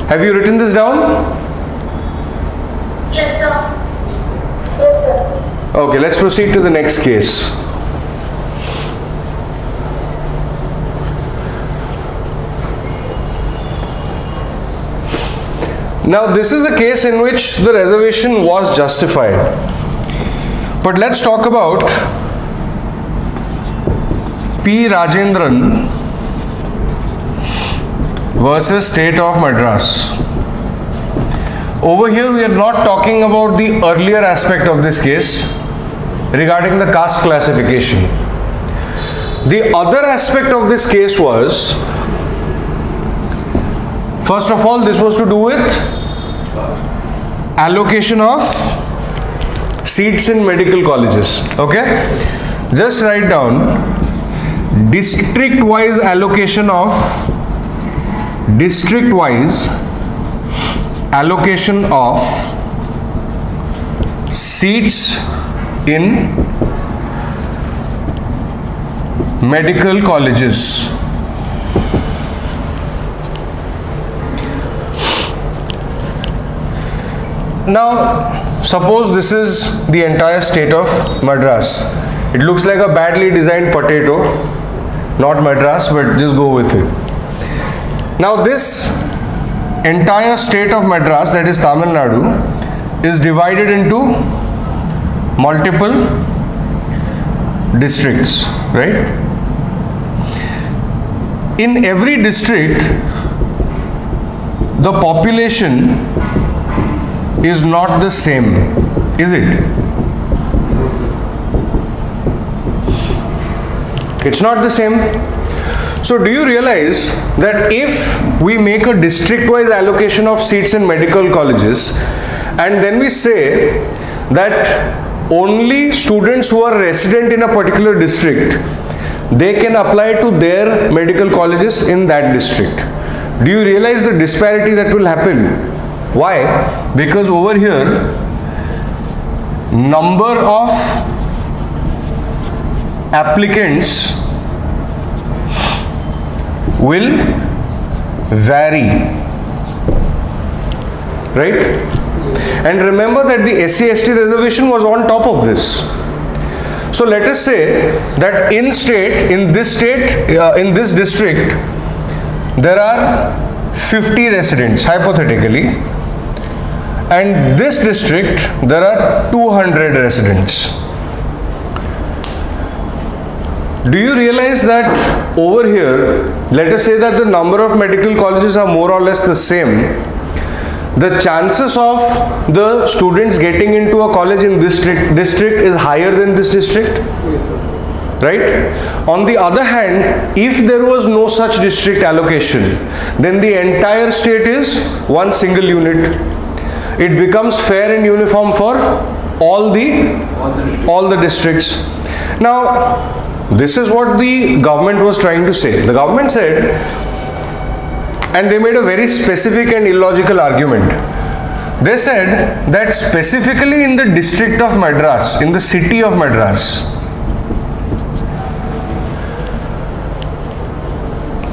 Have you written this down? Yes, sir. Yes, sir. Okay, let's proceed to the next case. Now, this is a case in which the reservation was justified. But let's talk about P. Rajendran versus State of Madras. Over here, we are not talking about the earlier aspect of this case regarding the caste classification. The other aspect of this case was, first of all, this was to do with allocation of seats in medical colleges. Okay, just write down district wise allocation of seats in medical colleges. Now, suppose this is the entire state of Madras. It looks like a badly designed potato, not Madras, but just go with it. Now, this entire state of Madras, that is Tamil Nadu, is divided into multiple districts, right? In every district, the population is not the same, is it? It's not the same. So do you realize that if we make a district-wise allocation of seats in medical colleges, and then we say that only students who are resident in a particular district, they can apply to their medical colleges in that district. Do you realize the disparity that will happen? Why? Because over here, number of applicants will vary, right? And remember that the SC/ST reservation was on top of this. So let us say that in this district, there are 50 residents, hypothetically, and this district, there are 200 residents. Do you realize that over here, let us say that the number of medical colleges are more or less the same, the chances of the students getting into a college in this district is higher than this district? Yes, sir. Right? On the other hand, if there was no such district allocation, then the entire state is one single unit. It becomes fair and uniform for all the districts. Now, this is what the government was trying to say. The government said, and they made a very specific and illogical argument. They said that specifically in the district of Madras, in the city of Madras,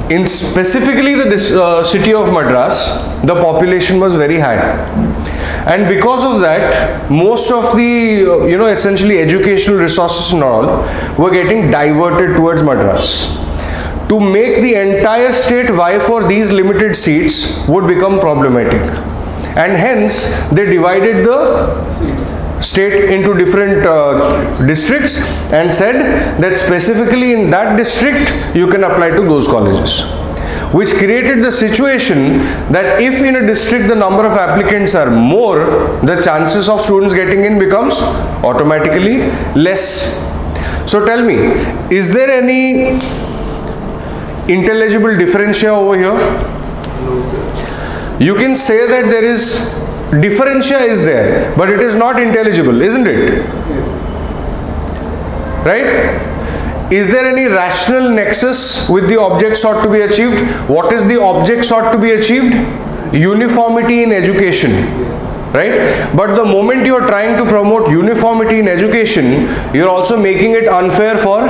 in specifically the city of Madras, the population was very high. And because of that, most of the, essentially educational resources and all were getting diverted towards Madras. To make the entire state vie for these limited seats would become problematic. And hence, they divided the state into different districts and said that specifically in that district, you can apply to those colleges. Which created the situation that if in a district the number of applicants are more, the chances of students getting in becomes automatically less. So tell me, is there any intelligible differentia over here? No, sir. You can say that there is differentia is there, but it is not intelligible, isn't it? Yes. Right? Is there any rational nexus with the object sought to be achieved? What is the object sought to be achieved? Uniformity in education. Yes. Right? But the moment you are trying to promote uniformity in education, you are also making it unfair for